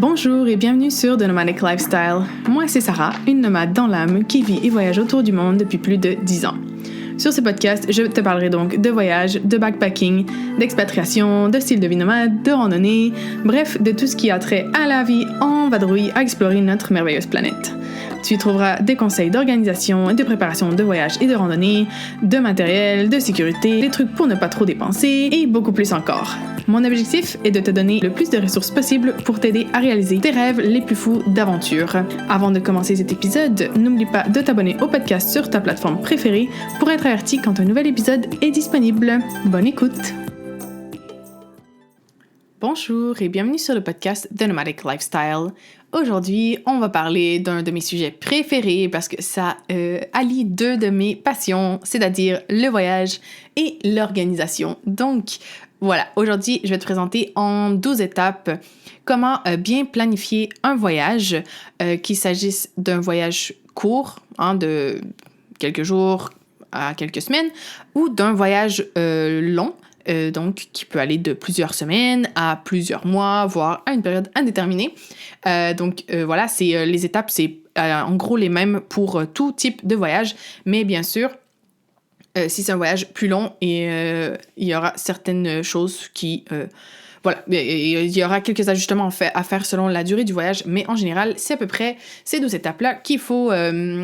Bonjour et bienvenue sur The Nomadic Lifestyle. Moi, c'est Sarah, une nomade dans l'âme qui vit et voyage autour du monde depuis plus de 10 ans. Sur ce podcast, je te parlerai donc de voyage, de backpacking, d'expatriation, de style de vie nomade, de randonnée, bref, de tout ce qui a trait à la vie en vadrouille à explorer notre merveilleuse planète. Tu y trouveras des conseils d'organisation et de préparation de voyage et de randonnée, de matériel, de sécurité, des trucs pour ne pas trop dépenser et beaucoup plus encore. Mon objectif est de te donner le plus de ressources possible pour t'aider à réaliser tes rêves les plus fous d'aventure. Avant de commencer cet épisode, n'oublie pas de t'abonner au podcast sur ta plateforme préférée pour être averti quand un nouvel épisode est disponible. Bonne écoute! Bonjour et bienvenue sur le podcast The Nomadic Lifestyle. Aujourd'hui, on va parler d'un de mes sujets préférés parce que ça allie deux de mes passions, c'est-à-dire le voyage et l'organisation. Donc, voilà, aujourd'hui, je vais te présenter en 12 étapes comment bien planifier un voyage, qu'il s'agisse d'un voyage court, de quelques jours à quelques semaines, ou d'un voyage long, donc qui peut aller de plusieurs semaines à plusieurs mois, voire à une période indéterminée. Voilà, les étapes, c'est en gros les mêmes pour tout type de voyage, mais bien sûr, si c'est un voyage plus long, il y aura certaines choses qui... il y aura quelques ajustements à faire selon la durée du voyage, mais en général, c'est à peu près ces 12 étapes-là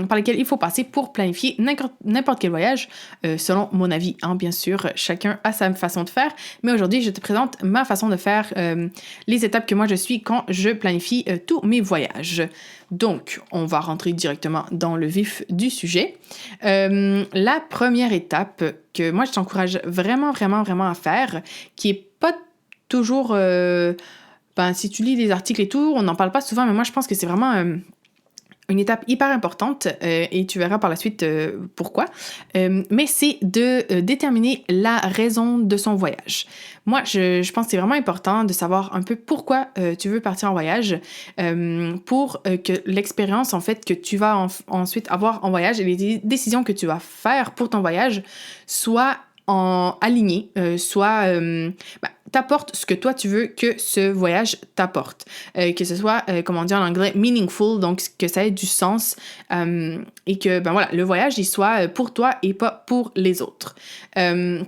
par lesquelles il faut passer pour planifier n'importe quel voyage, selon mon avis. Bien sûr, chacun a sa façon de faire, mais aujourd'hui, je te présente ma façon de faire, les étapes que moi je suis quand je planifie tous mes voyages. Donc, on va rentrer directement dans le vif du sujet. La première étape que moi, je t'encourage vraiment à faire, qui est pas toujours... si tu lis les articles et tout, on n'en parle pas souvent, mais moi, je pense que c'est vraiment une étape hyper importante et tu verras par la suite pourquoi. Mais c'est de déterminer la raison de son voyage. Moi, je pense que c'est vraiment important de savoir un peu pourquoi tu veux partir en voyage pour que l'expérience, en fait, que tu vas ensuite avoir en voyage et les décisions que tu vas faire pour ton voyage soient alignées, t'apporte ce que toi tu veux que ce voyage t'apporte. Que ce soit, comme on dit en anglais, meaningful, donc que ça ait du sens et que, le voyage, il soit pour toi et pas pour les autres. C'est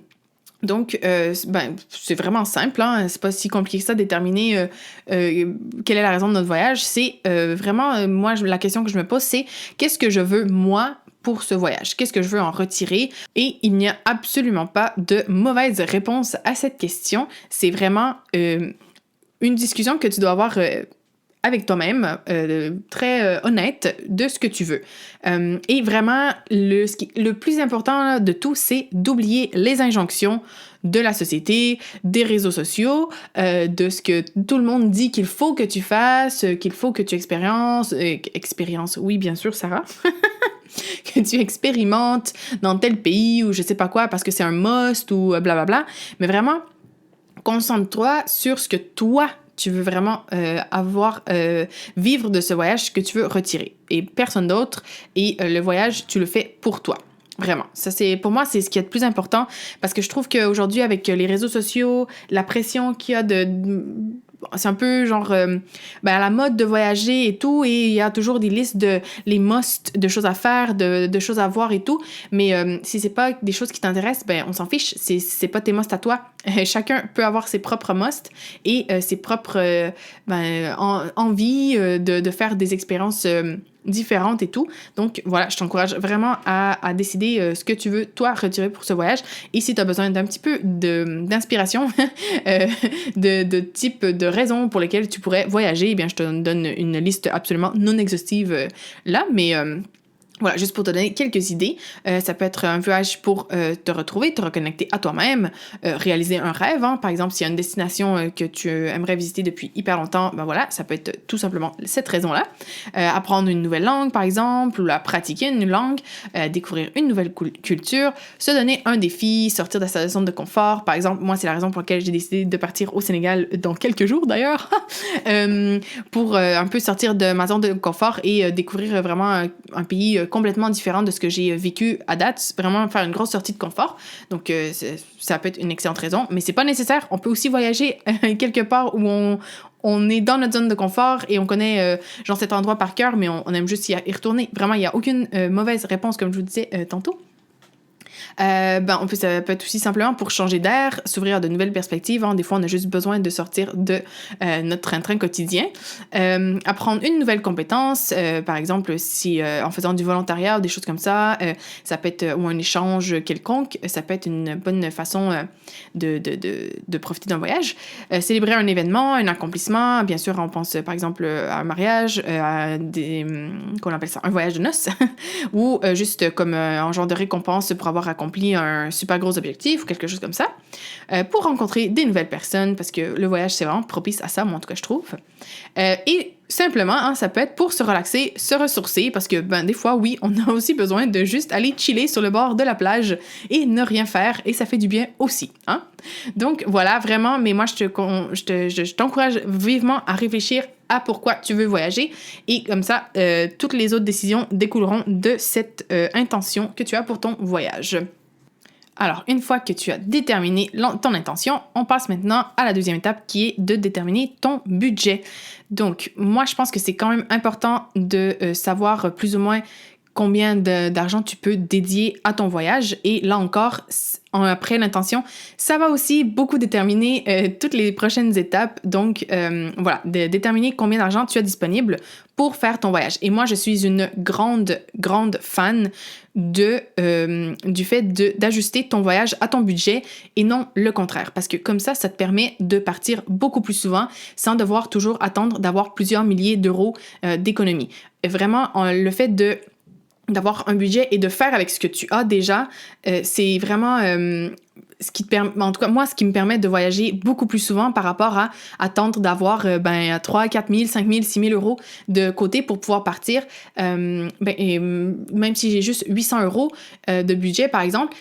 vraiment simple, c'est pas si compliqué que ça de déterminer quelle est la raison de notre voyage. C'est vraiment, moi, la question que je me pose, c'est qu'est-ce que je veux, moi, pour ce voyage? Qu'est-ce que je veux en retirer? Et il n'y a absolument pas de mauvaise réponse à cette question. C'est vraiment une discussion que tu dois avoir avec toi-même, très honnête de ce que tu veux. Et vraiment, le plus important de tout, c'est d'oublier les injonctions de la société, des réseaux sociaux, de ce que tout le monde dit qu'il faut que tu fasses, qu'il faut que tu expériences, oui, bien sûr, Sarah, que tu expérimentes dans tel pays ou je sais pas quoi parce que c'est un must ou blablabla. Mais vraiment, concentre-toi sur ce que toi, tu veux vraiment vivre de ce voyage que tu veux retirer. Et personne d'autre. Et le voyage, tu le fais pour toi. Vraiment. Ça, pour moi, c'est ce qui est le plus important parce que je trouve qu'aujourd'hui, avec les réseaux sociaux, la pression qu'il y a c'est un peu genre à la mode de voyager et tout, et il y a toujours des listes les must de choses à faire, de choses à voir et tout, mais si c'est pas des choses qui t'intéressent, on s'en fiche, c'est pas tes must à toi. Chacun peut avoir ses propres must et ses propres envies de faire des expériences différentes et tout. Donc voilà, je t'encourage vraiment à décider ce que tu veux, toi, retirer pour ce voyage. Et si tu as besoin d'un petit peu d'inspiration, de type de raisons pour lesquelles tu pourrais voyager, je te donne une liste absolument non exhaustive là, mais... Voilà, juste pour te donner quelques idées, ça peut être un voyage pour te retrouver, te reconnecter à toi-même, réaliser un rêve, par exemple, s'il y a une destination que tu aimerais visiter depuis hyper longtemps, ça peut être tout simplement cette raison-là. Apprendre une nouvelle langue, par exemple, ou pratiquer une langue, découvrir une nouvelle culture, se donner un défi, sortir de sa zone de confort. Par exemple, moi, c'est la raison pour laquelle j'ai décidé de partir au Sénégal dans quelques jours, d'ailleurs, pour un peu sortir de ma zone de confort et découvrir vraiment un pays complètement différent de ce que j'ai vécu à date, vraiment faire une grosse sortie de confort. Donc, ça peut être une excellente raison, mais c'est pas nécessaire. On peut aussi voyager quelque part où on est dans notre zone de confort et on connaît genre cet endroit par cœur, mais on aime juste y retourner. Vraiment, il n'y a aucune mauvaise réponse, comme je vous disais tantôt. Ça peut être aussi simplement pour changer d'air, s'ouvrir à de nouvelles perspectives. Des fois, on a juste besoin de sortir de notre train-train quotidien. Apprendre une nouvelle compétence, par exemple, si en faisant du volontariat ou des choses comme ça, ça peut être, ou un échange quelconque, ça peut être une bonne façon de profiter d'un voyage. Célébrer un événement, un accomplissement. Bien sûr, on pense par exemple à un mariage, qu'on appelle ça un voyage de noces, ou juste comme un genre de récompense pour avoir accompli un super gros objectif ou quelque chose comme ça, pour rencontrer des nouvelles personnes, parce que le voyage, c'est vraiment propice à ça, moi, en tout cas, je trouve. Et simplement, ça peut être pour se relaxer, se ressourcer, parce que, des fois, oui, on a aussi besoin de juste aller chiller sur le bord de la plage et ne rien faire, et ça fait du bien aussi, hein? Donc, voilà, vraiment, mais moi, je t'encourage vivement à réfléchir à pourquoi tu veux voyager, et comme ça, toutes les autres décisions découleront de cette intention que tu as pour ton voyage. Alors, une fois que tu as déterminé ton intention, on passe maintenant à la deuxième étape qui est de déterminer ton budget. Donc, moi, je pense que c'est quand même important de savoir plus ou moins combien d'argent tu peux dédier à ton voyage. Et là encore, après l'intention, ça va aussi beaucoup déterminer toutes les prochaines étapes. Donc, voilà, de déterminer combien d'argent tu as disponible pour faire ton voyage. Et moi, je suis une grande, grande fan du fait d'ajuster ton voyage à ton budget et non le contraire. Parce que comme ça te permet de partir beaucoup plus souvent sans devoir toujours attendre d'avoir plusieurs milliers d'euros d'économie. Vraiment, le fait d'avoir un budget et de faire avec ce que tu as déjà, c'est vraiment ce qui te permet, en tout cas moi, ce qui me permet de voyager beaucoup plus souvent par rapport à attendre d'avoir 3 000, 4 000, 5 000, 6 000 euros de côté pour pouvoir partir. Même si j'ai juste 800 euros de budget, par exemple,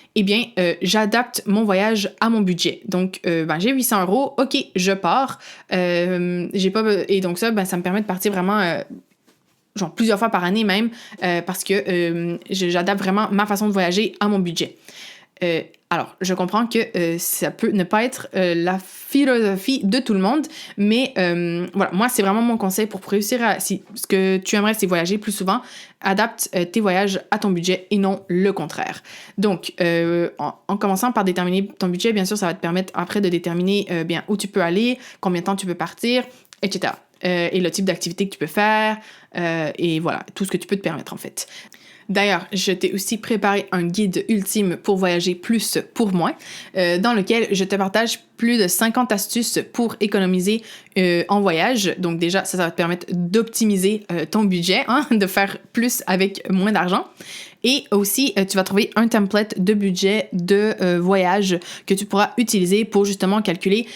j'adapte mon voyage à mon budget. Donc, j'ai 800 euros, ok, je pars. Et donc ça me permet de partir vraiment... genre plusieurs fois par année même, parce que j'adapte vraiment ma façon de voyager à mon budget. Alors, je comprends que ça peut ne pas être la philosophie de tout le monde, mais voilà, moi, c'est vraiment mon conseil pour réussir si ce que tu aimerais, c'est voyager plus souvent, adapte tes voyages à ton budget et non le contraire. Donc, en commençant par déterminer ton budget, bien sûr, ça va te permettre après de déterminer bien où tu peux aller, combien de temps tu peux partir, etc. Et le type d'activité que tu peux faire, et voilà, tout ce que tu peux te permettre en fait. D'ailleurs, je t'ai aussi préparé un guide ultime pour voyager plus pour moins, dans lequel je te partage plus de 50 astuces pour économiser en voyage. Donc déjà, ça va te permettre d'optimiser ton budget, de faire plus avec moins d'argent. Et aussi, tu vas trouver un template de budget de voyage que tu pourras utiliser pour justement calculer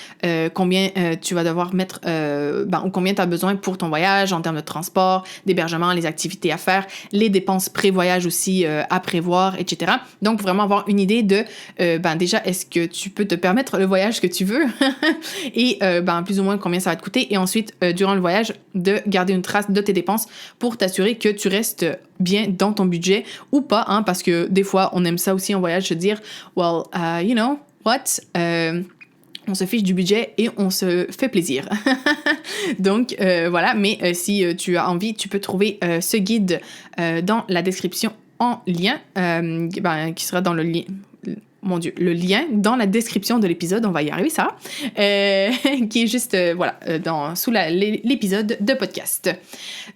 combien tu vas devoir mettre, ou combien tu as besoin pour ton voyage en termes de transport, d'hébergement, les activités à faire, les dépenses pré-voyage aussi à prévoir, etc. Donc, vraiment avoir une idée de, déjà, est-ce que tu peux te permettre le voyage que tu veux et plus ou moins combien ça va te coûter. Et ensuite, durant le voyage, de garder une trace de tes dépenses pour t'assurer que tu restes bien dans ton budget ou pas, parce que des fois, on aime ça aussi en voyage, se dire, well, you know what, on se fiche du budget et on se fait plaisir. Donc, voilà, mais si tu as envie, tu peux trouver ce guide dans la description en lien, qui sera dans le lien... Mon Dieu, le lien dans la description de l'épisode, on va y arriver, ça, qui est juste, sous l'épisode de podcast.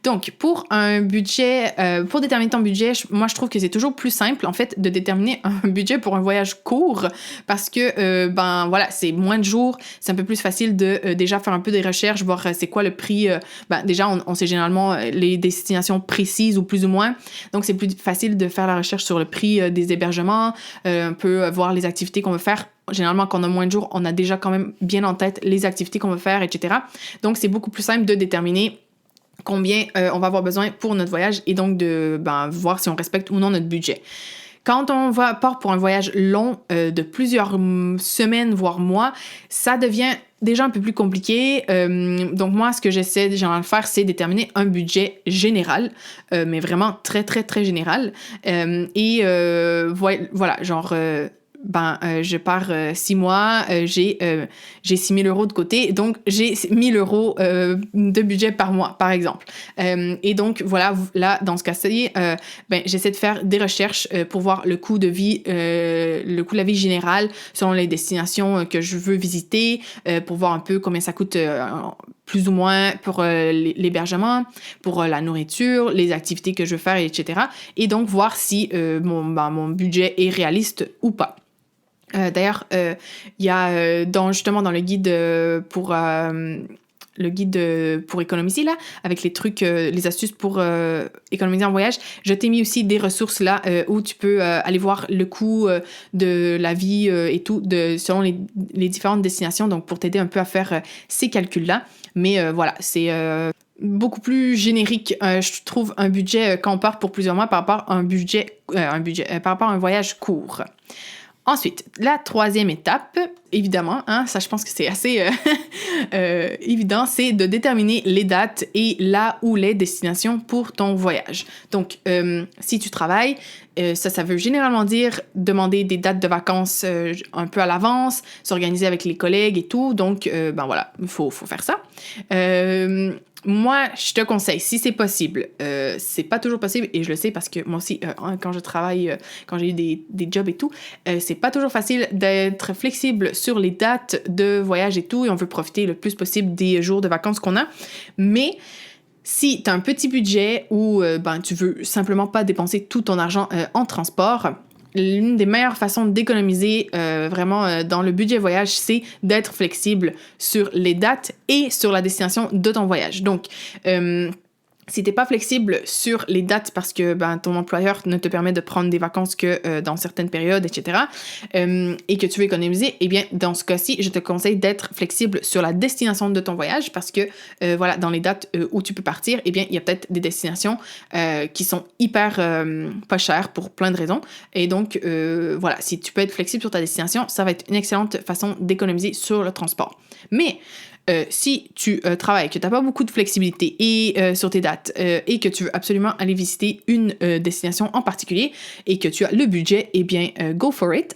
Donc, pour un budget, pour déterminer ton budget, moi, je trouve que c'est toujours plus simple, en fait, de déterminer un budget pour un voyage court, parce que, c'est moins de jours, c'est un peu plus facile de déjà faire un peu des recherches, voir c'est quoi le prix. Déjà, on sait généralement les destinations précises ou plus ou moins, donc c'est plus facile de faire la recherche sur le prix des hébergements, un peu voir les activités qu'on veut faire. Généralement, quand on a moins de jours, on a déjà quand même bien en tête les activités qu'on veut faire, etc. Donc, c'est beaucoup plus simple de déterminer combien on va avoir besoin pour notre voyage et donc de voir si on respecte ou non notre budget. Quand on part pour un voyage long de plusieurs semaines, voire mois, ça devient déjà un peu plus compliqué. Donc moi, ce que j'essaie de faire, c'est déterminer un budget général, mais vraiment très, très, très général. Voilà, je pars 6 mois, j'ai 6 000 € de côté, donc j'ai 1 000 € de budget par mois, par exemple. Et donc, voilà, là, dans ce cas-ci, j'essaie de faire des recherches pour voir le coût de vie, le coût de la vie générale selon les destinations que je veux visiter, pour voir un peu combien ça coûte plus ou moins pour l'hébergement, pour la nourriture, les activités que je veux faire, etc. Et donc, voir si mon budget est réaliste ou pas. D'ailleurs, il y a justement dans le guide pour économiser, là, avec les trucs, les astuces pour économiser en voyage, je t'ai mis aussi des ressources là où tu peux aller voir le coût de la vie et tout selon les différentes destinations, donc pour t'aider un peu à faire ces calculs-là. Mais voilà, c'est beaucoup plus générique, je trouve, un budget quand on part pour plusieurs mois par rapport à par rapport à un voyage court. Ensuite, la troisième étape, évidemment, ça je pense que c'est assez évident, c'est de déterminer les dates et là où les destinations pour ton voyage. Donc, si tu travailles, ça veut généralement dire demander des dates de vacances un peu à l'avance, s'organiser avec les collègues et tout. Donc, voilà, il faut faire ça. Moi, je te conseille, si c'est possible, c'est pas toujours possible, et je le sais parce que moi aussi, quand je travaille, quand j'ai eu des jobs et tout, c'est pas toujours facile d'être flexible sur les dates de voyage et tout, et on veut profiter le plus possible des jours de vacances qu'on a. Mais si tu as un petit budget ou tu veux simplement pas dépenser tout ton argent en transport, l'une des meilleures façons d'économiser vraiment dans le budget voyage, c'est d'être flexible sur les dates et sur la destination de ton voyage. Donc, si t'es pas flexible sur les dates parce que ton employeur ne te permet de prendre des vacances que dans certaines périodes, etc., et que tu veux économiser, eh bien, dans ce cas-ci, je te conseille d'être flexible sur la destination de ton voyage parce que, dans les dates où tu peux partir, eh bien, il y a peut-être des destinations qui sont hyper pas chères pour plein de raisons. Et donc, si tu peux être flexible sur ta destination, ça va être une excellente façon d'économiser sur le transport. Mais si tu travailles, que tu n'as pas beaucoup de flexibilité et sur tes dates et que tu veux absolument aller visiter une destination en particulier et que tu as le budget, eh bien, go for it.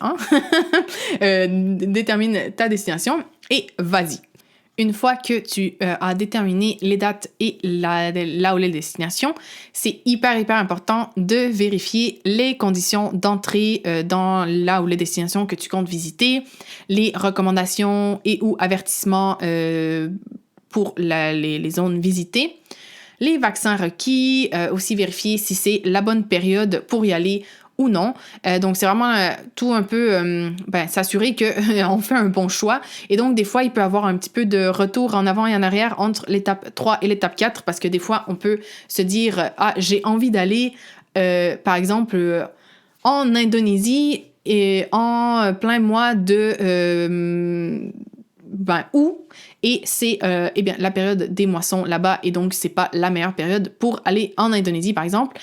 Détermine ta destination et vas-y. Une fois que tu as déterminé les dates et là où les destinations, c'est hyper important de vérifier les conditions d'entrée dans là où les destinations que tu comptes visiter, les recommandations et ou avertissements pour les zones visitées, les vaccins requis, aussi vérifier si c'est la bonne période pour y aller ou non. Donc, c'est vraiment tout un peu s'assurer qu'on fait un bon choix. Et donc, des fois, il peut y avoir un petit peu de retour en avant et en arrière entre l'étape 3 et l'étape 4 parce que des fois, on peut se dire « Ah, j'ai envie d'aller, par exemple, en Indonésie et en plein mois de... août, et c'est la période des moissons là-bas, et donc c'est pas la meilleure période pour aller en Indonésie, par exemple.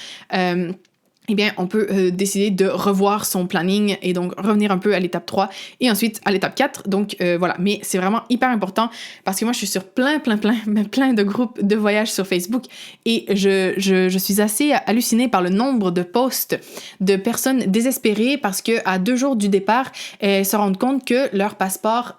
Eh bien, on peut décider de revoir son planning et donc revenir un peu à l'étape 3 et ensuite à l'étape 4. Donc, voilà. Mais c'est vraiment hyper important parce que moi, je suis sur plein de groupes de voyage sur Facebook et je suis assez hallucinée par le nombre de posts de personnes désespérées parce que à 2 jours du départ, elles se rendent compte que leur passeport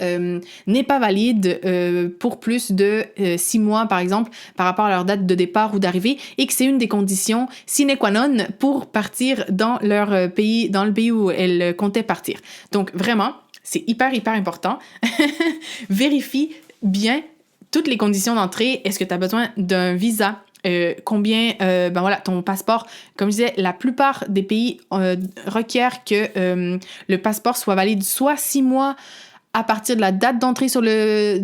n'est pas valide pour plus de 6 mois, par exemple, par rapport à leur date de départ ou d'arrivée et que c'est une des conditions sine qua non pour partir dans leur pays, dans le pays où elles comptaient partir. Donc vraiment, c'est hyper important. Vérifie bien toutes les conditions d'entrée. Est-ce que tu as besoin d'un visa? Combien, ton passeport, comme je disais, la plupart des pays requièrent que le passeport soit valide soit 6 mois à partir de la date d'entrée sur le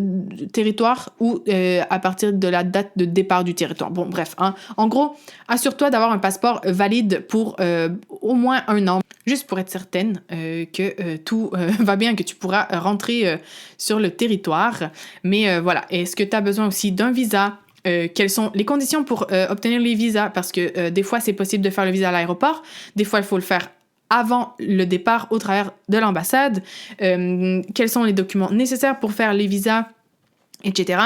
territoire ou à partir de la date de départ du territoire. Bon, bref, en gros, assure-toi d'avoir un passeport valide pour au moins 1 an, juste pour être certaine que tout va bien, que tu pourras rentrer sur le territoire. Mais voilà, est-ce que tu as besoin aussi d'un visa? Quelles sont les conditions pour obtenir les visas? Parce que des fois, c'est possible de faire le visa à l'aéroport. Des fois, il faut le faire avant le départ au travers de l'ambassade. Quels sont les documents nécessaires pour faire les visas etc.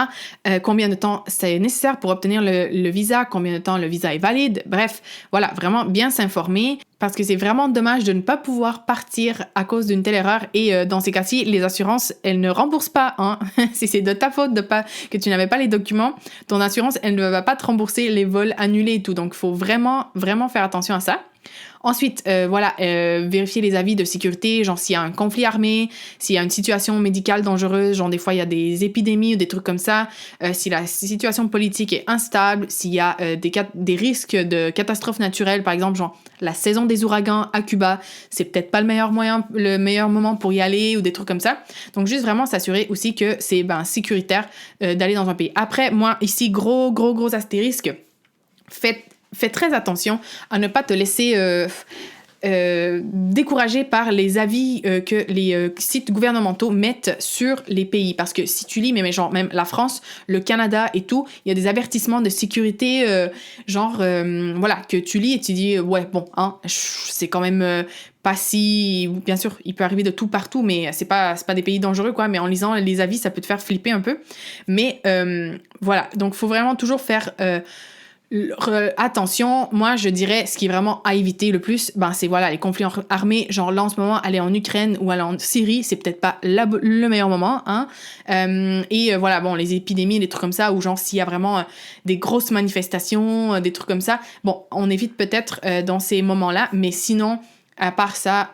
Combien de temps c'est nécessaire pour obtenir le visa, combien de temps le visa est valide. Bref, voilà, vraiment bien s'informer parce que c'est vraiment dommage de ne pas pouvoir partir à cause d'une telle erreur. Et dans ces cas-ci, les assurances, elles ne remboursent pas. Hein. Si c'est de ta faute que tu n'avais pas les documents, ton assurance, elle ne va pas te rembourser les vols annulés et tout. Donc, il faut vraiment, vraiment faire attention à ça. Ensuite, vérifier les avis de sécurité, genre s'il y a un conflit armé, s'il y a une situation médicale dangereuse, genre des fois il y a des épidémies ou des trucs comme ça, si la situation politique est instable, s'il y a des risques de catastrophes naturelles, par exemple, genre la saison des ouragans à Cuba, c'est peut-être pas le meilleur moment pour y aller ou des trucs comme ça. Donc juste vraiment s'assurer aussi que c'est sécuritaire d'aller dans un pays. Après, moi ici, gros astérisque, fais très attention à ne pas te laisser décourager par les avis que les sites gouvernementaux mettent sur les pays. Parce que si tu lis, mais genre même la France, le Canada et tout, il y a des avertissements de sécurité, que tu lis et tu dis, ouais, bon, hein, c'est quand même pas si... Bien sûr, il peut arriver de tout partout, mais c'est pas des pays dangereux, quoi. Mais en lisant les avis, ça peut te faire flipper un peu. Mais voilà, donc faut vraiment toujours faire... attention, moi je dirais ce qui est vraiment à éviter le plus, c'est les conflits armés, genre là en ce moment aller en Ukraine ou aller en Syrie, c'est peut-être pas le meilleur moment, hein. Les épidémies, des trucs comme ça, ou genre s'il y a vraiment des grosses manifestations, des trucs comme ça, bon, on évite peut-être dans ces moments-là, mais sinon, à part ça,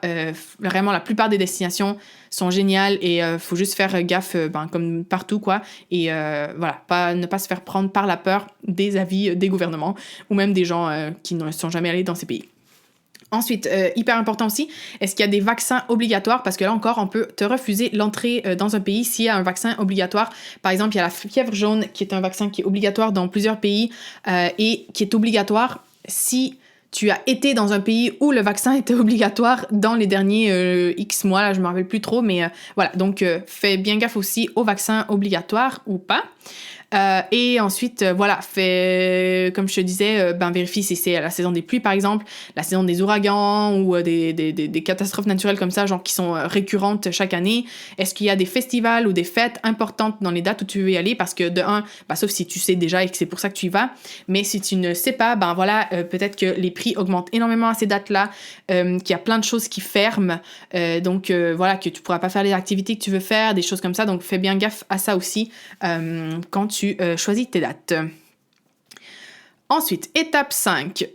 vraiment la plupart des destinations sont géniales et faut juste faire gaffe comme partout, quoi. Et ne pas se faire prendre par la peur des avis des gouvernements ou même des gens qui ne sont jamais allés dans ces pays. Ensuite, hyper important aussi, est-ce qu'il y a des vaccins obligatoires? Parce que là encore, on peut te refuser l'entrée dans un pays s'il y a un vaccin obligatoire. Par exemple, il y a la fièvre jaune qui est un vaccin qui est obligatoire dans plusieurs pays et qui est obligatoire si tu as été dans un pays où le vaccin était obligatoire dans les derniers X mois, là, je ne me rappelle plus trop, mais voilà. Donc, fais bien gaffe aussi aux vaccins obligatoires ou pas. Et ensuite, comme je te disais, vérifie si c'est la saison des pluies, par exemple, la saison des ouragans ou des catastrophes naturelles comme ça, genre qui sont récurrentes chaque année. Est-ce qu'il y a des festivals ou des fêtes importantes dans les dates où tu veux y aller? Parce que de un, sauf si tu sais déjà et que c'est pour ça que tu y vas, mais si tu ne sais pas, peut-être que les prix augmentent énormément à ces dates-là, qu'il y a plein de choses qui ferment, que tu pourras pas faire les activités que tu veux faire, des choses comme ça, donc fais bien gaffe à ça aussi quand tu choisis tes dates. Ensuite, étape 5,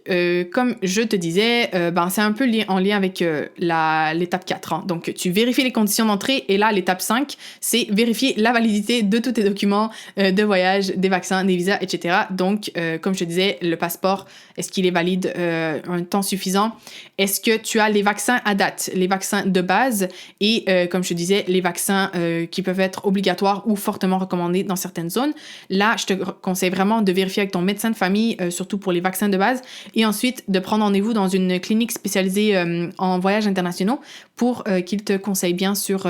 comme je te disais, c'est un peu en lien avec l'étape 4. Hein. Donc, tu vérifies les conditions d'entrée et là, l'étape 5, c'est vérifier la validité de tous tes documents de voyage, des vaccins, des visas, etc. Donc, comme je te disais, le passeport, est-ce qu'il est valide un temps suffisant? Est-ce que tu as les vaccins à date, les vaccins de base et, comme je te disais, les vaccins qui peuvent être obligatoires ou fortement recommandés dans certaines zones? Là, je te conseille vraiment de vérifier avec ton médecin de famille, surtout pour les vaccins de base, et ensuite de prendre rendez-vous dans une clinique spécialisée en voyages internationaux pour qu'ils te conseillent bien sur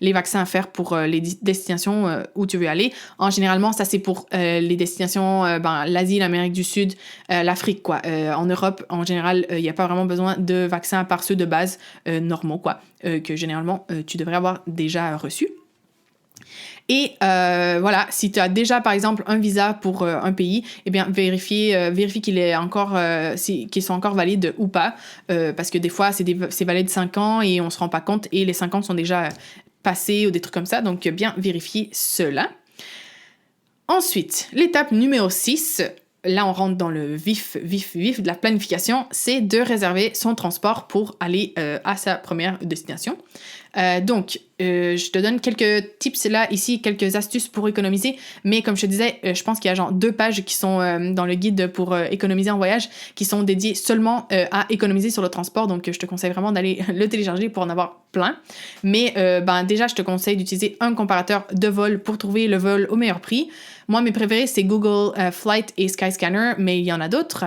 les vaccins à faire pour les destinations où tu veux aller. Généralement, ça c'est pour les destinations, l'Asie, l'Amérique du Sud, l'Afrique, quoi. En Europe, en général, il n'y a pas vraiment besoin de vaccins à part ceux de base normaux, quoi, que généralement tu devrais avoir déjà reçus. Et si tu as déjà, par exemple, un visa pour un pays, vérifie qu'il est encore, qu'ils sont encore valides ou pas, parce que des fois, c'est valide 5 ans et on se rend pas compte, et les 5 ans sont déjà passés ou des trucs comme ça, donc bien vérifier cela. Ensuite, l'étape numéro 6, là, on rentre dans le vif de la planification, c'est de réserver son transport pour aller à sa première destination. Je te donne quelques tips là, ici, quelques astuces pour économiser, mais comme je te disais, je pense qu'il y a genre 2 pages qui sont dans le guide pour économiser en voyage, qui sont dédiées seulement à économiser sur le transport, donc je te conseille vraiment d'aller le télécharger pour en avoir plein. Mais déjà, je te conseille d'utiliser un comparateur de vol pour trouver le vol au meilleur prix. Moi, mes préférés, c'est Google Flight et Skyscanner, mais il y en a d'autres.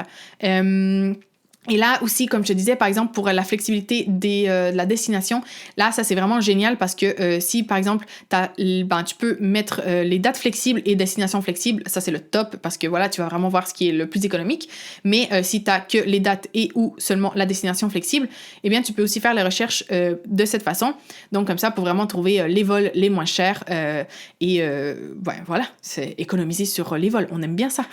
Et là aussi, comme je te disais, par exemple, pour la flexibilité de la destination, là, ça, c'est vraiment génial parce que si, par exemple, tu peux mettre les dates flexibles et destinations flexibles, ça, c'est le top parce que, voilà, tu vas vraiment voir ce qui est le plus économique. Mais si tu n'as que les dates et ou seulement la destination flexible, eh bien, tu peux aussi faire les recherches de cette façon. Donc, comme ça, pour vraiment trouver les vols les moins chers voilà, c'est économiser sur les vols. On aime bien ça.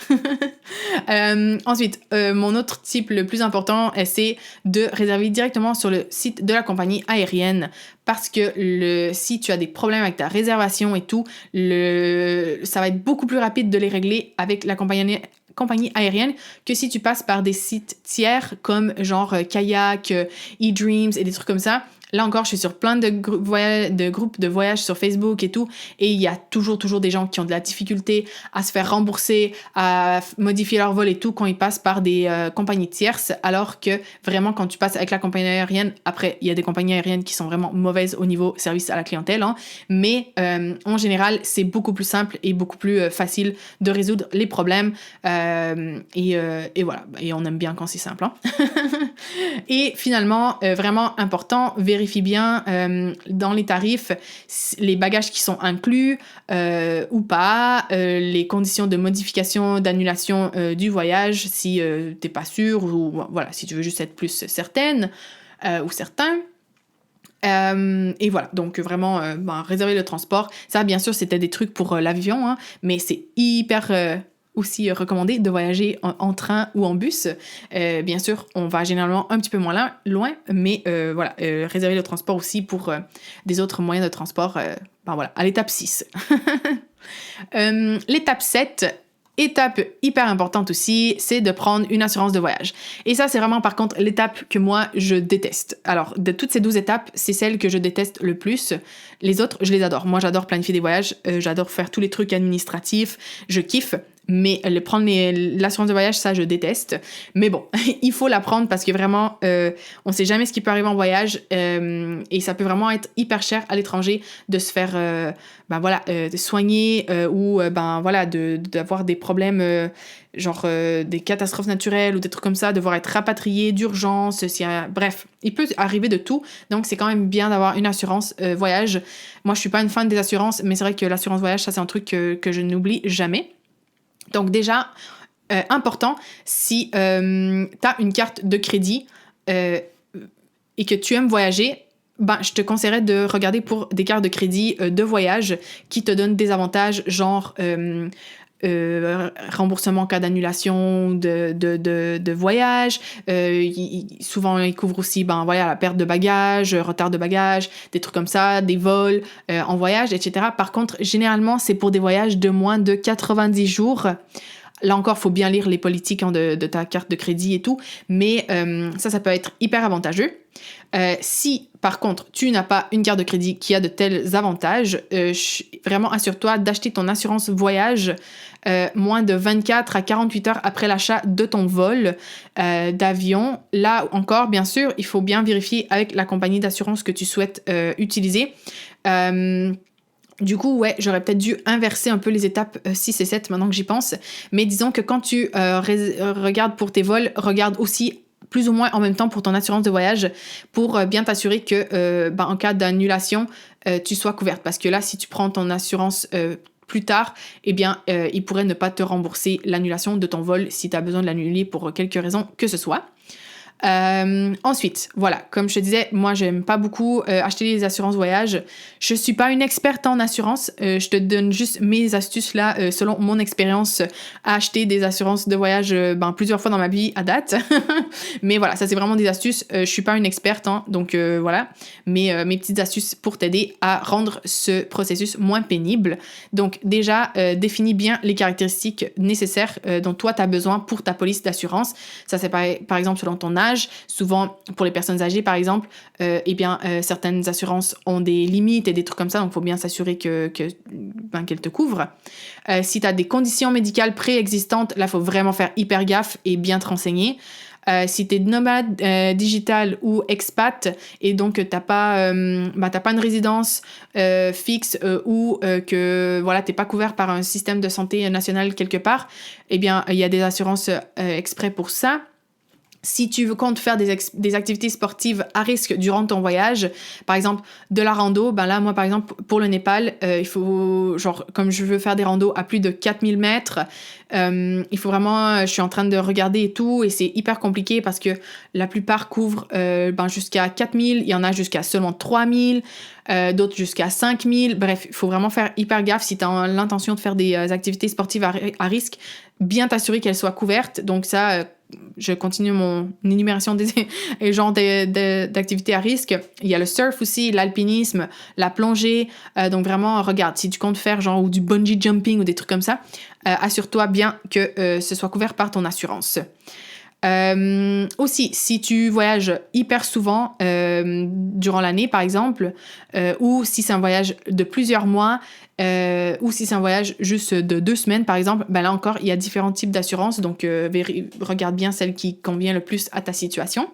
Ensuite, mon autre type le plus important, c'est de réserver directement sur le site de la compagnie aérienne parce que si tu as des problèmes avec ta réservation et tout, ça va être beaucoup plus rapide de les régler avec la compagnie aérienne que si tu passes par des sites tiers comme genre Kayak, eDreams et des trucs comme ça. Là encore, je suis sur plein de groupes de voyage sur Facebook et tout, et il y a toujours des gens qui ont de la difficulté à se faire rembourser, à modifier leur vol et tout quand ils passent par des compagnies tierces, alors que vraiment quand tu passes avec la compagnie aérienne, après il y a des compagnies aériennes qui sont vraiment mauvaises au niveau service à la clientèle, hein, mais en général c'est beaucoup plus simple et beaucoup plus facile de résoudre les problèmes et voilà, et on aime bien quand c'est simple, hein. Et finalement, vraiment important, vérifie bien dans les tarifs les bagages qui sont inclus ou pas, les conditions de modification, d'annulation du voyage si t'es pas sûr ou voilà, si tu veux juste être plus certaine ou certain. Et voilà, donc vraiment réserver le transport. Ça, bien sûr, c'était des trucs pour l'avion, hein, mais c'est hyper aussi recommandé de voyager en train ou en bus. Bien sûr, on va généralement un petit peu moins loin, mais voilà, réserver le transport aussi pour des autres moyens de transport. Voilà, à l'étape 6. L'étape 7, étape hyper importante aussi, c'est de prendre une assurance de voyage. Et ça, c'est vraiment par contre l'étape que moi, je déteste. Alors, de toutes ces 12 étapes, c'est celle que je déteste le plus. Les autres, je les adore. Moi, j'adore planifier des voyages, j'adore faire tous les trucs administratifs, je kiffe. Mais prendre l'assurance de voyage, ça, je déteste. Mais bon, il faut la prendre parce que vraiment, on sait jamais ce qui peut arriver en voyage et ça peut vraiment être hyper cher à l'étranger de se faire de soigner ou d'avoir des problèmes des catastrophes naturelles ou des trucs comme ça, devoir être rapatrié d'urgence. Bref, il peut arriver de tout. Donc, c'est quand même bien d'avoir une assurance voyage. Moi, je suis pas une fan des assurances, mais c'est vrai que l'assurance voyage, ça, c'est un truc que je n'oublie jamais. Donc déjà, important, si tu as une carte de crédit et que tu aimes voyager, je te conseillerais de regarder pour des cartes de crédit de voyage qui te donnent des avantages genre remboursement en cas d'annulation de voyage. Souvent, ils couvrent aussi la perte de bagages, retard de bagages, des trucs comme ça, des vols en voyage, etc. Par contre, généralement, c'est pour des voyages de moins de 90 jours. Là encore, il faut bien lire les politiques de ta carte de crédit et tout, mais ça peut être hyper avantageux. Si, par contre, tu n'as pas une carte de crédit qui a de tels avantages, vraiment assure-toi d'acheter ton assurance voyage moins de 24 à 48 heures après l'achat de ton vol d'avion. Là encore, bien sûr, il faut bien vérifier avec la compagnie d'assurance que tu souhaites utiliser. Du coup, ouais, j'aurais peut-être dû inverser un peu les étapes 6 et 7 maintenant que j'y pense. Mais disons que quand tu regardes pour tes vols, regarde aussi plus ou moins en même temps pour ton assurance de voyage pour bien t'assurer que en cas d'annulation, tu sois couverte. Parce que là, si tu prends ton assurance plus tard, eh bien, il pourrait ne pas te rembourser l'annulation de ton vol si tu as besoin de l'annuler pour quelque raison que ce soit. Ensuite, voilà, comme je te disais, moi j'aime pas beaucoup acheter les assurances voyage. Je suis pas une experte en assurance, je te donne juste mes astuces là selon mon expérience à acheter des assurances de voyage plusieurs fois dans ma vie à date. Mais voilà, ça c'est vraiment des astuces, je suis pas une experte, hein, donc voilà, mais mes petites astuces pour t'aider à rendre ce processus moins pénible. Donc déjà, définis bien les caractéristiques nécessaires dont toi tu as besoin pour ta police d'assurance. Ça c'est par exemple selon ton âge. Souvent, pour les personnes âgées, par exemple, certaines assurances ont des limites et des trucs comme ça, donc il faut bien s'assurer qu'elles te couvrent. Si tu as des conditions médicales préexistantes, là, il faut vraiment faire hyper gaffe et bien te renseigner. Si tu es nomade digital ou expat et donc t'as pas une résidence fixe ou que voilà, t'es pas couvert par un système de santé national quelque part, eh bien, il y a des assurances exprès pour ça. Si tu comptes faire des activités sportives à risque durant ton voyage, par exemple de la rando, ben là, moi par exemple, pour le Népal, il faut, genre, comme je veux faire des randos à plus de 4000 mètres, il faut vraiment, je suis en train de regarder et tout, et c'est hyper compliqué parce que la plupart couvrent jusqu'à 4000, il y en a jusqu'à seulement 3000, d'autres jusqu'à 5000. Bref, il faut vraiment faire hyper gaffe si tu as l'intention de faire des activités sportives à risque, bien t'assurer qu'elles soient couvertes. Donc ça, je continue mon énumération des genres d'activités à risque. Il y a le surf aussi, l'alpinisme, la plongée. Donc vraiment, regarde, si tu comptes faire genre ou du bungee jumping ou des trucs comme ça, assure-toi bien que ce soit couvert par ton assurance. Aussi, si tu voyages hyper souvent durant l'année, par exemple, ou si c'est un voyage de plusieurs mois, ou si c'est un voyage juste de 2 semaines, par exemple, ben là encore, il y a différents types d'assurances, donc regarde bien celle qui convient le plus à ta situation.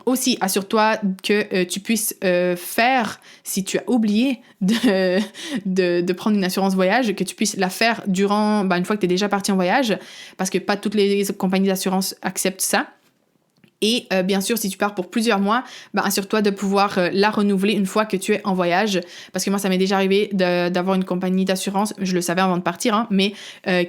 Aussi, assure-toi que tu puisses faire, si tu as oublié de prendre une assurance voyage, que tu puisses la faire durant, une fois que tu es déjà parti en voyage, parce que pas toutes les compagnies d'assurance acceptent ça. Et bien sûr, si tu pars pour plusieurs mois, assure-toi de pouvoir la renouveler une fois que tu es en voyage. Parce que moi, ça m'est déjà arrivé d'avoir une compagnie d'assurance, je le savais avant de partir, hein, mais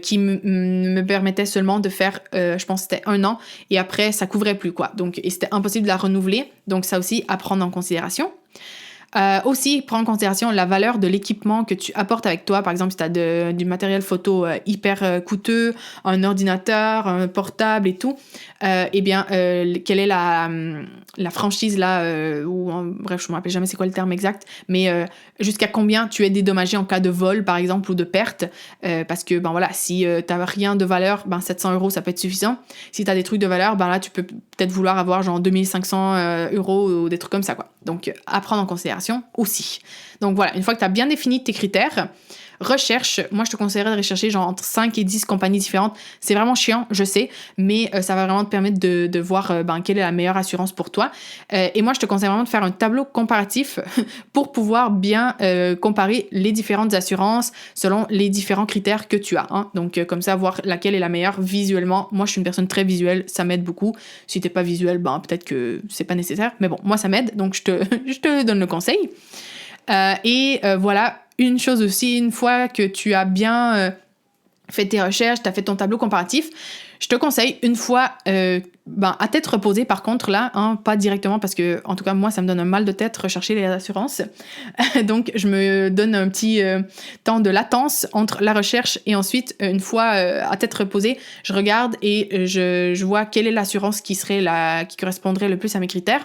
qui me permettait seulement de faire, je pense que c'était 1 an, et après, ça couvrait plus, quoi. Donc, et c'était impossible de la renouveler. Donc, ça aussi, à prendre en considération. Aussi, prends en considération la valeur de l'équipement que tu apportes avec toi. Par exemple, si tu as du matériel photo hyper coûteux, un ordinateur, un portable et tout, quelle est la franchise là, bref, je ne me rappelle jamais c'est quoi le terme exact, mais jusqu'à combien tu es dédommagé en cas de vol, par exemple, ou de perte. Parce que, si tu n'as rien de valeur, 700 €, ça peut être suffisant. Si tu as des trucs de valeur, là, tu peux peut-être vouloir avoir genre 2500 € ou des trucs comme ça, quoi. Donc, à prendre en considération aussi. Donc voilà, une fois que tu as bien défini tes critères, recherche. Moi, je te conseillerais de rechercher genre entre 5 et 10 compagnies différentes. C'est vraiment chiant, je sais, mais ça va vraiment te permettre de voir quelle est la meilleure assurance pour toi. Et moi, je te conseille vraiment de faire un tableau comparatif pour pouvoir bien comparer les différentes assurances selon les différents critères que tu as. Hein. Donc, comme ça, voir laquelle est la meilleure visuellement. Moi, je suis une personne très visuelle, ça m'aide beaucoup. Si t'es pas visuel, peut-être que c'est pas nécessaire. Mais bon, moi, ça m'aide, donc je te donne le conseil. Voilà, une chose aussi, une fois que tu as bien fait tes recherches, tu as fait ton tableau comparatif, je te conseille une fois à tête reposée par contre là, hein, pas directement parce que en tout cas moi ça me donne un mal de tête rechercher les assurances. Donc je me donne un petit temps de latence entre la recherche et ensuite une fois à tête reposée, je regarde et je vois quelle est l'assurance qui correspondrait le plus à mes critères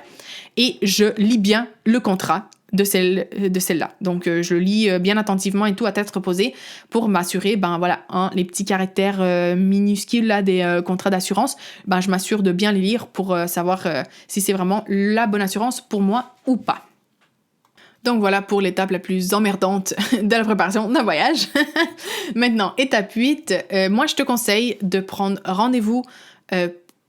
et je lis bien le contrat de celle-là. Donc, je le lis bien attentivement et tout à tête reposée pour m'assurer, les petits caractères minuscules là, des contrats d'assurance, je m'assure de bien les lire pour savoir si c'est vraiment la bonne assurance pour moi ou pas. Donc voilà pour l'étape la plus emmerdante de la préparation d'un voyage. Maintenant, étape 8, moi je te conseille de prendre rendez-vous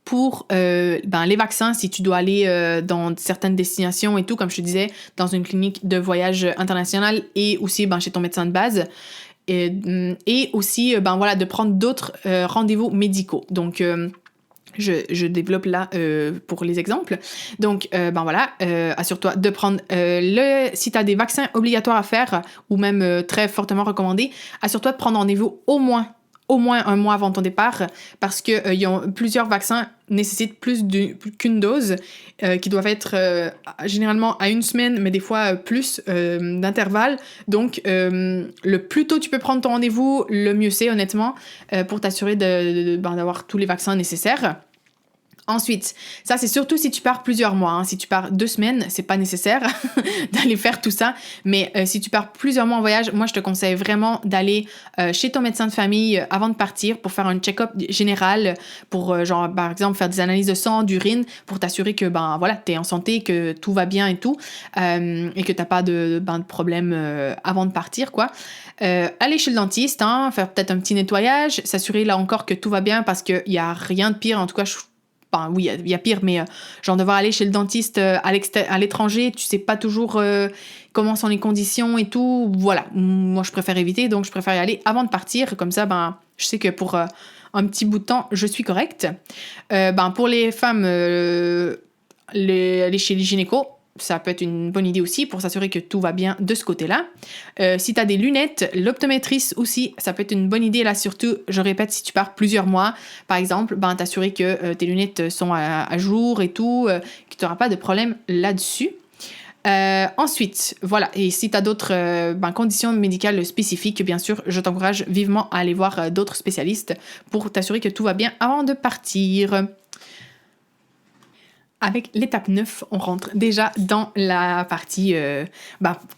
pour les vaccins, si tu dois aller dans certaines destinations et tout, comme je te disais, dans une clinique de voyage international et aussi chez ton médecin de base. Et aussi, de prendre d'autres rendez-vous médicaux. Donc, je développe là pour les exemples. Donc, assure-toi de prendre si tu as des vaccins obligatoires à faire ou même très fortement recommandés, assure-toi de prendre rendez-vous au moins 1 mois avant ton départ parce que plusieurs vaccins nécessitent plus qu'une dose qui doivent être généralement à 1 semaine, mais des fois plus d'intervalle. Donc, le plus tôt tu peux prendre ton rendez-vous, le mieux c'est honnêtement pour t'assurer d'avoir tous les vaccins nécessaires. Ensuite, ça c'est surtout si tu pars plusieurs mois. Hein. Si tu pars 2 semaines, c'est pas nécessaire d'aller faire tout ça. Mais si tu pars plusieurs mois en voyage, moi je te conseille vraiment d'aller chez ton médecin de famille avant de partir pour faire un check-up général, pour par exemple faire des analyses de sang, d'urine, pour t'assurer que t'es en santé, que tout va bien et tout, et que t'as pas de problème avant de partir, quoi. Aller chez le dentiste, hein, faire peut-être un petit nettoyage, s'assurer là encore que tout va bien parce qu'il y a rien de pire, en tout cas oui, il y a pire, mais devoir aller chez le dentiste à l'étranger, tu sais pas toujours comment sont les conditions et tout. Voilà, moi je préfère éviter, donc je préfère y aller avant de partir. Comme ça, je sais que pour un petit bout de temps, je suis correcte. Pour les femmes, aller chez les gynécos, ça peut être une bonne idée aussi pour s'assurer que tout va bien de ce côté-là. Si tu as des lunettes, l'optométriste aussi, ça peut être une bonne idée là, surtout, je répète, si tu pars plusieurs mois, par exemple, t'assurer que tes lunettes sont à jour et tout, que tu n'auras pas de problème là-dessus. Ensuite, voilà, et si tu as d'autres conditions médicales spécifiques, bien sûr, je t'encourage vivement à aller voir d'autres spécialistes pour t'assurer que tout va bien avant de partir. Avec l'étape 9, on rentre déjà dans la partie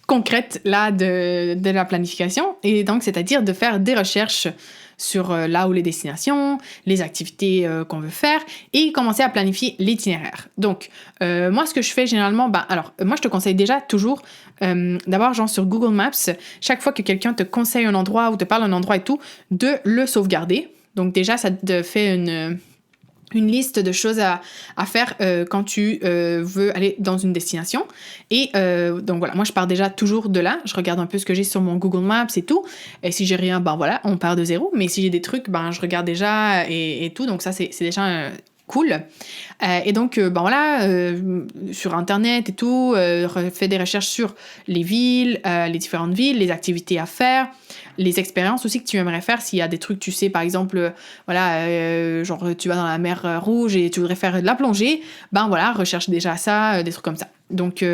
concrète là, de la planification, et donc c'est-à-dire de faire des recherches sur là où les destinations, les activités qu'on veut faire, et commencer à planifier l'itinéraire. Donc, moi, ce que je fais généralement, moi, je te conseille déjà toujours, d'abord, genre sur Google Maps, chaque fois que quelqu'un te conseille un endroit ou te parle d'un endroit et tout, de le sauvegarder. Donc déjà, ça te fait une liste de choses à faire quand tu veux aller dans une destination. Et donc voilà, moi je pars déjà toujours de là. Je regarde un peu ce que j'ai sur mon Google Maps et tout. Et si j'ai rien, voilà, on part de zéro. Mais si j'ai des trucs, je regarde déjà et tout. Donc ça, c'est déjà cool. Et donc, sur Internet et tout, fais des recherches sur les villes, les différentes villes, les activités à faire, les expériences aussi que tu aimerais faire. S'il y a des trucs, tu sais, par exemple, genre tu vas dans la mer Rouge et tu voudrais faire de la plongée, recherche déjà ça, des trucs comme ça. Donc,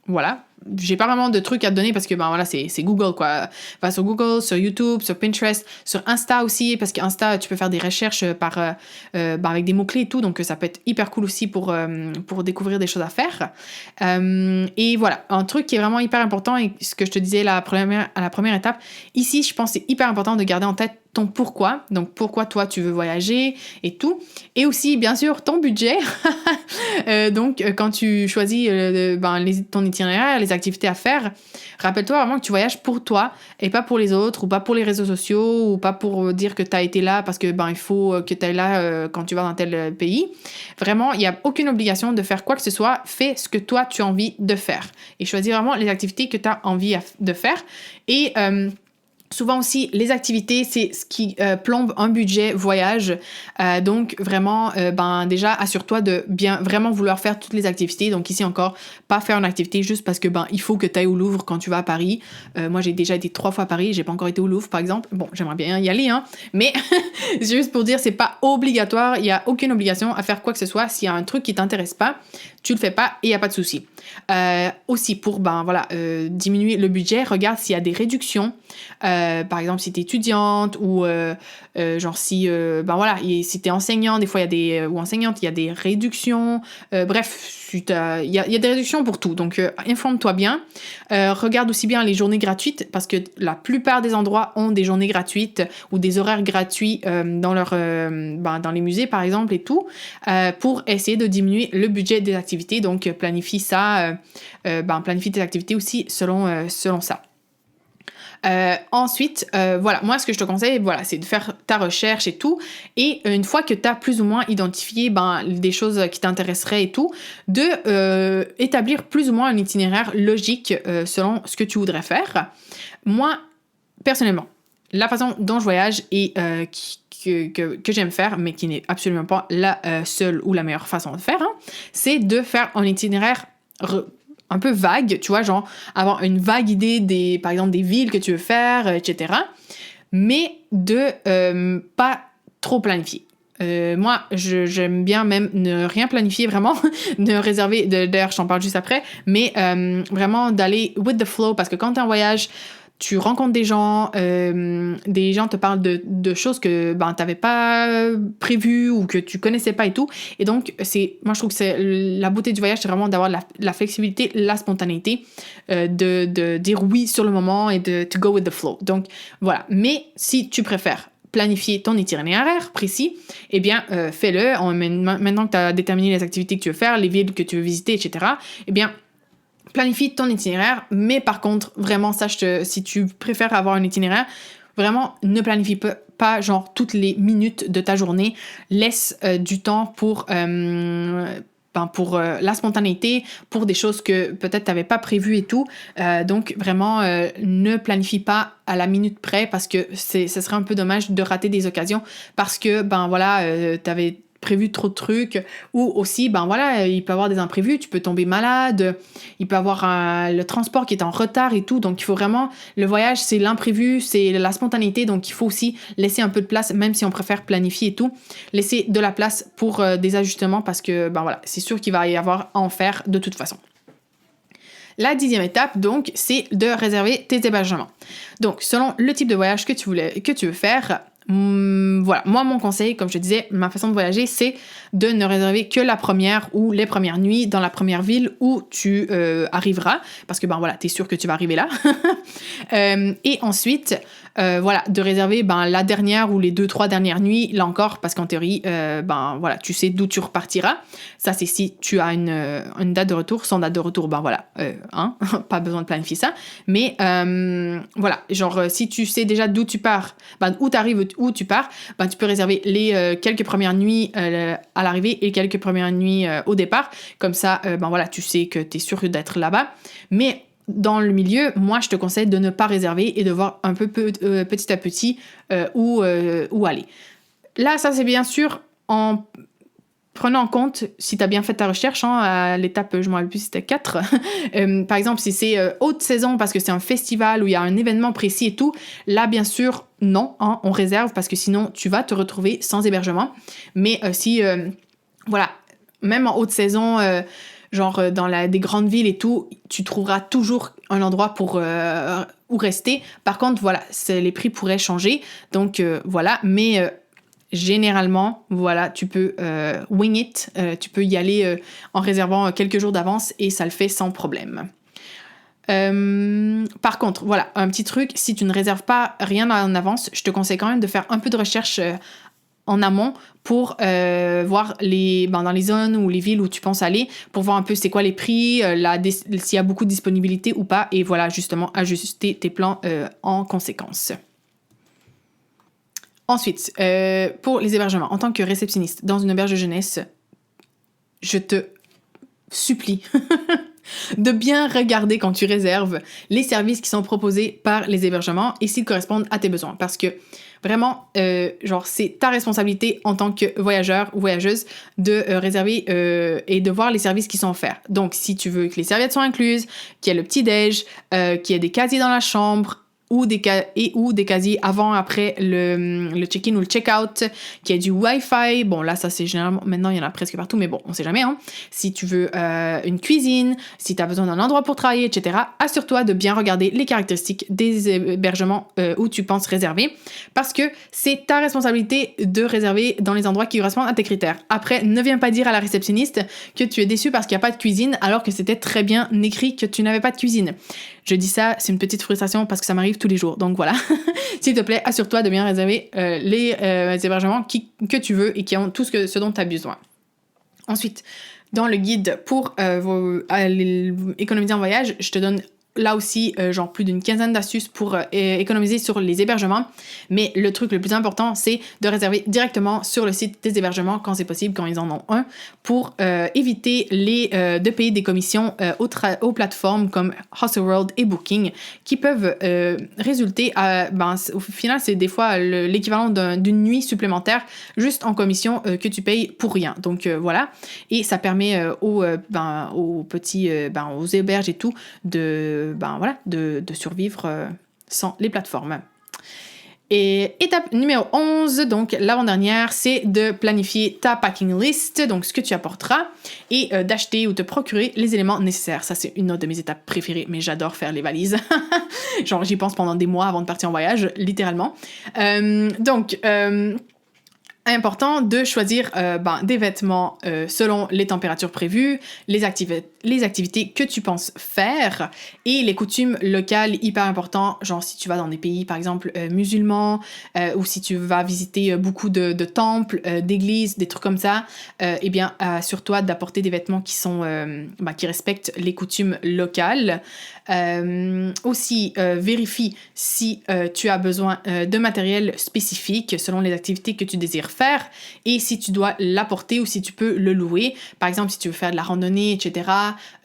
voilà. J'ai pas vraiment de trucs à te donner parce que c'est Google quoi. Va sur Google, sur YouTube, sur Pinterest, sur Insta aussi, parce qu'Insta tu peux faire des recherches avec des mots-clés et tout, donc ça peut être hyper cool aussi pour découvrir des choses à faire. Et voilà, un truc qui est vraiment hyper important, et ce que je te disais à la première étape, ici je pense que c'est hyper important de garder en tête ton pourquoi, donc pourquoi toi tu veux voyager et tout, et aussi bien sûr ton budget. Donc quand tu choisis ton itinéraire, les activités à faire, rappelle-toi vraiment que tu voyages pour toi et pas pour les autres, ou pas pour les réseaux sociaux, ou pas pour dire que tu as été là parce que il faut que tu ailles là quand tu vas dans tel pays. Vraiment, il n'y a aucune obligation de faire quoi que ce soit. Fais ce que toi tu as envie de faire et choisis vraiment les activités que tu as envie de faire. Et souvent aussi, les activités, c'est ce qui plombe un budget voyage. Donc, vraiment, déjà, assure-toi de bien vraiment vouloir faire toutes les activités. Donc, ici encore, pas faire une activité juste parce que, il faut que tu ailles au Louvre quand tu vas à Paris. Moi, j'ai déjà été 3 fois à Paris. J'ai pas encore été au Louvre, par exemple. Bon, j'aimerais bien y aller, hein. Mais c'est juste pour dire, c'est pas obligatoire. Il y a aucune obligation à faire quoi que ce soit. S'il y a un truc qui t'intéresse pas, tu le fais pas et il y a pas de souci. Aussi, pour, diminuer le budget, regarde s'il y a des réductions. Par exemple, si t'es étudiante ou si t'es enseignant, des fois il y a des ou enseignante, il y a des réductions. Bref, il y a des réductions pour tout. Donc informe-toi bien. Regarde aussi bien les journées gratuites, parce que la plupart des endroits ont des journées gratuites ou des horaires gratuits dans les musées par exemple et tout, pour essayer de diminuer le budget des activités. Donc planifie ça, planifie tes activités aussi selon ça. Ensuite, moi ce que je te conseille, c'est de faire ta recherche et tout, et une fois que tu as plus ou moins identifié des choses qui t'intéresseraient et tout, de établir plus ou moins un itinéraire logique selon ce que tu voudrais faire. Moi, personnellement, la façon dont je voyage et que j'aime faire, mais qui n'est absolument pas la seule ou la meilleure façon de faire, c'est de faire un itinéraire un peu vague, tu vois, genre avoir une vague idée par exemple des villes que tu veux faire, etc. Mais de pas trop planifier. Moi, j'aime bien même ne rien planifier vraiment, de réserver, d'ailleurs je t'en parle juste après, mais vraiment d'aller with the flow, parce que quand t'es en voyage, tu rencontres des gens te parlent de choses que t'avais pas prévues ou que tu connaissais pas et tout. Et donc, moi je trouve que c'est la beauté du voyage, c'est vraiment d'avoir la flexibilité, la spontanéité, de dire oui sur le moment et to go with the flow. Donc, voilà. Mais si tu préfères planifier ton itinéraire précis, eh bien, fais-le. Maintenant que tu as déterminé les activités que tu veux faire, les villes que tu veux visiter, etc., eh bien, planifie ton itinéraire, mais par contre, vraiment, si tu préfères avoir un itinéraire, vraiment, ne planifie pas genre toutes les minutes de ta journée. Laisse du temps pour pour la spontanéité, pour des choses que peut-être tu n'avais pas prévues et tout. Donc, vraiment, ne planifie pas à la minute près parce que ce serait un peu dommage de rater des occasions parce que, tu avais prévu trop de trucs ou aussi, il peut y avoir des imprévus, tu peux tomber malade, il peut y avoir le transport qui est en retard et tout. Donc, il faut vraiment, le voyage, c'est l'imprévu, c'est la spontanéité. Donc, il faut aussi laisser un peu de place, même si on préfère planifier et tout, laisser de la place pour des ajustements parce que, c'est sûr qu'il va y avoir à en faire de toute façon. La 10e étape, donc, c'est de réserver tes hébergements. Donc, selon le type de voyage que tu veux faire, moi, mon conseil, comme je te disais, ma façon de voyager, c'est de ne réserver que la première ou les premières nuits dans la première ville où tu arriveras, parce que, t'es sûr que tu vas arriver là. Et ensuite, de réserver la dernière ou les 2-3 dernières nuits, là encore, parce qu'en théorie, tu sais d'où tu repartiras. Ça, c'est si tu as une date de retour. Sans date de retour, pas besoin de planifier ça. Mais si tu sais déjà d'où tu pars, où tu arrives, où tu pars, tu peux réserver les quelques premières nuits à l'arrivée et quelques premières nuits au départ. Comme ça, tu sais que tu es sûr d'être là-bas. Mais dans le milieu, moi, je te conseille de ne pas réserver et de voir un peu petit à petit où aller. Là, ça, c'est bien sûr en prenant en compte si tu as bien fait ta recherche, à l'étape, je ne me rappelle plus si c'était 4. Par exemple, si c'est haute saison parce que c'est un festival où il y a un événement précis et tout, là, bien sûr, non, on réserve parce que sinon, tu vas te retrouver sans hébergement. Mais même en haute saison... dans des grandes villes et tout, tu trouveras toujours un endroit pour où rester. Par contre, les prix pourraient changer. Donc, mais généralement, tu peux wing it. Tu peux y aller en réservant quelques jours d'avance et ça le fait sans problème. Par contre, un petit truc, si tu ne réserves pas rien en avance, je te conseille quand même de faire un peu de recherche en amont pour voir dans les zones ou les villes où tu penses aller, pour voir un peu c'est quoi les prix, s'il y a beaucoup de disponibilité ou pas, et justement ajuster tes plans en conséquence. Ensuite, pour les hébergements, en tant que réceptionniste dans une auberge de jeunesse, je te supplie de bien regarder quand tu réserves les services qui sont proposés par les hébergements et s'ils correspondent à tes besoins. Parce que vraiment, c'est ta responsabilité en tant que voyageur ou voyageuse de réserver et de voir les services qui sont offerts. Donc, si tu veux que les serviettes soient incluses, qu'il y ait le petit-déj, qu'il y ait des casiers dans la chambre, ou des casiers avant, après le check-in ou le check-out, qu'il y ait du Wi-Fi. Bon, là, ça, c'est généralement... Maintenant, il y en a presque partout, mais bon, on sait jamais. Si tu veux une cuisine, si tu as besoin d'un endroit pour travailler, etc., assure-toi de bien regarder les caractéristiques des hébergements où tu penses réserver, parce que c'est ta responsabilité de réserver dans les endroits qui correspondent à tes critères. Après, ne viens pas dire à la réceptionniste que tu es déçu parce qu'il n'y a pas de cuisine, alors que c'était très bien écrit que tu n'avais pas de cuisine. Je dis ça, c'est une petite frustration parce que ça m'arrive tous les jours. Donc voilà, s'il te plaît, assure-toi de bien réserver les hébergements que tu veux et qui ont tout ce dont tu as besoin. Ensuite, dans le guide pour économiser en voyage, je te donne là aussi plus d'une quinzaine d'astuces pour économiser sur les hébergements. Mais le truc le plus important, c'est de réserver directement sur le site des hébergements quand c'est possible, quand ils en ont un, pour éviter de payer des commissions aux plateformes comme Hostelworld et Booking qui peuvent résulter à... au final, c'est des fois l'équivalent d'une nuit supplémentaire juste en commission que tu payes pour rien. Donc voilà. Et ça permet aux petits... aux héberges et tout de survivre sans les plateformes. Et étape numéro 11, donc l'avant-dernière, c'est de planifier ta packing list, donc ce que tu apporteras, et d'acheter ou te procurer les éléments nécessaires. Ça, c'est une autre de mes étapes préférées, mais j'adore faire les valises. J'y pense pendant des mois avant de partir en voyage, littéralement. Important de choisir des vêtements selon les températures prévues, les activités les activités que tu penses faire et les coutumes locales hyper importants, genre si tu vas dans des pays par exemple musulmans ou si tu vas visiter beaucoup de temples, d'églises, des trucs comme ça, eh bien sur toi d'apporter des vêtements qui sont qui respectent les coutumes locales. Aussi vérifie si tu as besoin de matériel spécifique selon les activités que tu désires faire et si tu dois l'apporter ou si tu peux le louer. Par exemple, si tu veux faire de la randonnée, etc.,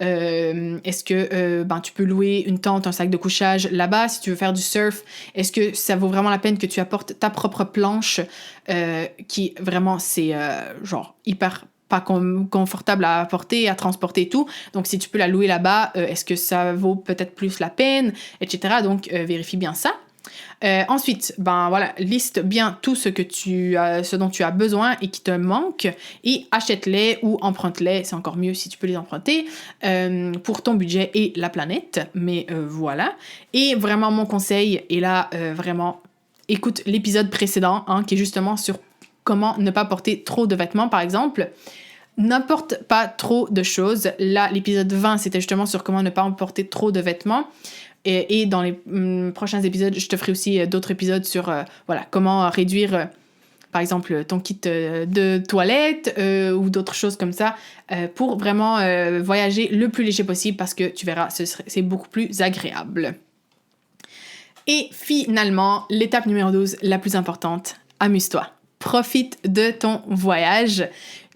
est-ce que tu peux louer une tente, un sac de couchage là-bas? Si tu veux faire du surf, est-ce que ça vaut vraiment la peine que tu apportes ta propre planche qui vraiment c'est genre hyper pas confortable à porter, à transporter et tout. Donc, si tu peux la louer là-bas, est-ce que ça vaut peut-être plus la peine, etc. Donc, vérifie bien ça. Ensuite, liste bien tout ce dont tu as besoin et qui te manque et achète-les ou emprunte-les, c'est encore mieux si tu peux les emprunter, pour ton budget et la planète. Mais voilà. Et vraiment, mon conseil est là, vraiment, écoute l'épisode précédent, qui est justement sur comment ne pas porter trop de vêtements, par exemple. N'importe pas trop de choses. Là, l'épisode 20, c'était justement sur comment ne pas emporter trop de vêtements. Et dans les prochains épisodes, je te ferai aussi d'autres épisodes sur comment réduire, par exemple, ton kit de toilette ou d'autres choses comme ça pour vraiment voyager le plus léger possible parce que tu verras, c'est beaucoup plus agréable. Et finalement, l'étape numéro 12, la plus importante, amuse-toi. Profite de ton voyage.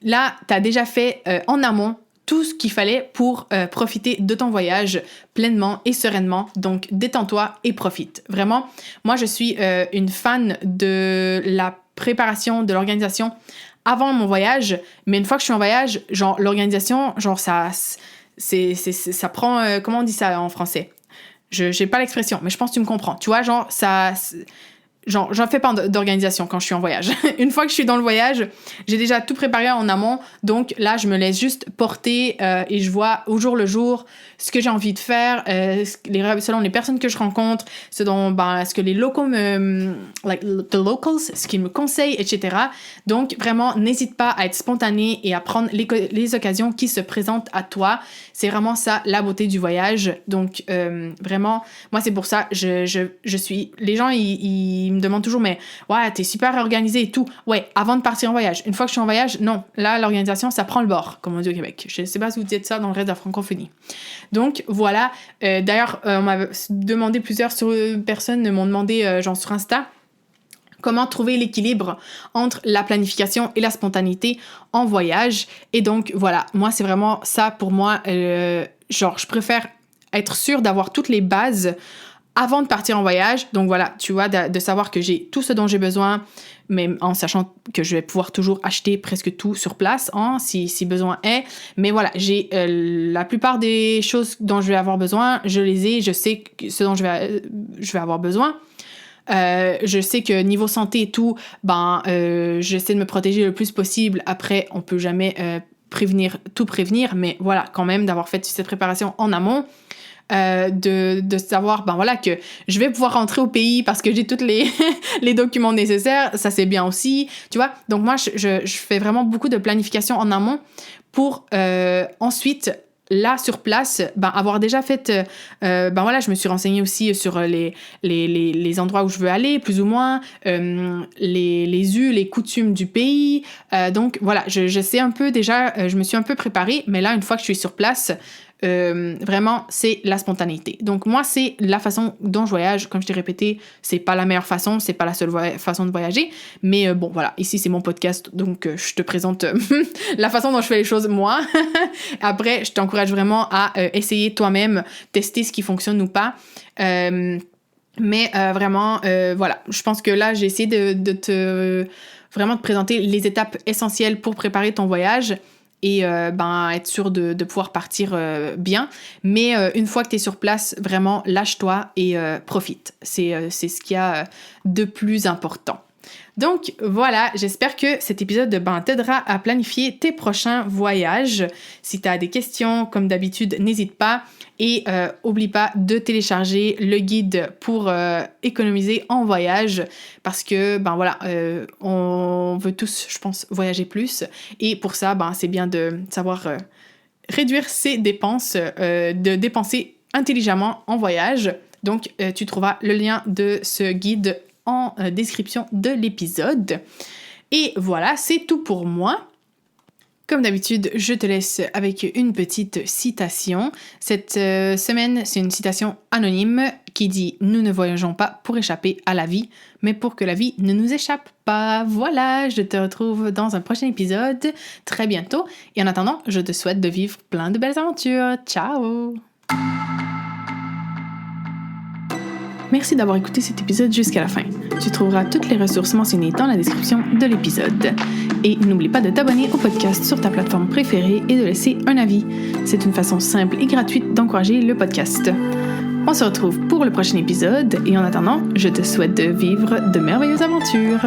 Là, tu as déjà fait en amont tout ce qu'il fallait pour profiter de ton voyage pleinement et sereinement. Donc, détends-toi et profite. Vraiment, moi, je suis une fan de la préparation, de l'organisation avant mon voyage. Mais une fois que je suis en voyage, genre, l'organisation, genre, ça prend... comment on dit ça en français? J'ai pas l'expression, mais je pense que tu me comprends. Tu vois, genre, j'en fais pas d'organisation quand je suis en voyage. Une fois que je suis dans le voyage, j'ai déjà tout préparé en amont. Donc là, je me laisse juste porter et je vois au jour le jour ce que j'ai envie de faire, selon les personnes que je rencontre, ce que les locaux the locals, ce qu'ils me conseillent, etc. Donc vraiment, n'hésite pas à être spontané et à prendre les occasions qui se présentent à toi. C'est vraiment ça, la beauté du voyage. Donc vraiment, moi c'est pour ça, je suis... Les gens, ils me demandent toujours, mais ouais, t'es super organisé et tout. Ouais, avant de partir en voyage. Une fois que je suis en voyage, non. Là, l'organisation, ça prend le bord, comme on dit au Québec. Je sais pas si vous dites ça dans le reste de la francophonie. Donc, voilà. D'ailleurs, on m'a demandé, plusieurs personnes m'ont demandé, genre sur Insta, comment trouver l'équilibre entre la planification et la spontanéité en voyage. Et donc, voilà. Moi, c'est vraiment ça pour moi. Je préfère être sûre d'avoir toutes les bases avant de partir en voyage. Donc voilà, tu vois, de savoir que j'ai tout ce dont j'ai besoin, mais en sachant que je vais pouvoir toujours acheter presque tout sur place, si besoin est. Mais voilà, j'ai la plupart des choses dont je vais avoir besoin, je les ai, je sais ce dont je vais avoir besoin. Je sais que niveau santé et tout, j'essaie de me protéger le plus possible. Après, on peut jamais tout prévenir, mais voilà, quand même, d'avoir fait cette préparation en amont. De savoir que je vais pouvoir rentrer au pays parce que j'ai tous les documents nécessaires, ça c'est bien aussi, tu vois. Donc moi je fais vraiment beaucoup de planification en amont pour ensuite là sur place avoir déjà fait je me suis renseignée aussi sur les endroits où je veux aller plus ou moins, les coutumes du pays, donc voilà, je sais un peu déjà, je me suis un peu préparée, mais là une fois que je suis sur place, vraiment c'est la spontanéité. Donc moi c'est la façon dont je voyage. Comme je t'ai répété, c'est pas la meilleure façon, c'est pas la seule façon de voyager, mais bon voilà, ici c'est mon podcast, donc je te présente la façon dont je fais les choses moi. Après je t'encourage vraiment à essayer toi-même, tester ce qui fonctionne ou pas, mais vraiment voilà, je pense que là j'ai essayé de te présenter les étapes essentielles pour préparer ton voyage et être sûr de pouvoir partir bien. Mais une fois que tu es sur place, vraiment, lâche-toi et profite. C'est ce qu'il y a de plus important. Donc voilà, j'espère que cet épisode t'aidera à planifier tes prochains voyages. Si tu as des questions, comme d'habitude, n'hésite pas. Et oublie pas de télécharger le guide pour économiser en voyage, parce que on veut tous, je pense, voyager plus. Et pour ça, c'est bien de savoir réduire ses dépenses, de dépenser intelligemment en voyage. Donc, tu trouveras le lien de ce guide en description de l'épisode. Et voilà, c'est tout pour moi. Comme d'habitude, je te laisse avec une petite citation. Cette semaine, c'est une citation anonyme qui dit « Nous ne voyageons pas pour échapper à la vie, mais pour que la vie ne nous échappe pas. » Voilà, je te retrouve dans un prochain épisode très bientôt. Et en attendant, je te souhaite de vivre plein de belles aventures. Ciao! Merci d'avoir écouté cet épisode jusqu'à la fin. Tu trouveras toutes les ressources mentionnées dans la description de l'épisode. Et n'oublie pas de t'abonner au podcast sur ta plateforme préférée et de laisser un avis. C'est une façon simple et gratuite d'encourager le podcast. On se retrouve pour le prochain épisode et en attendant, je te souhaite de vivre de merveilleuses aventures.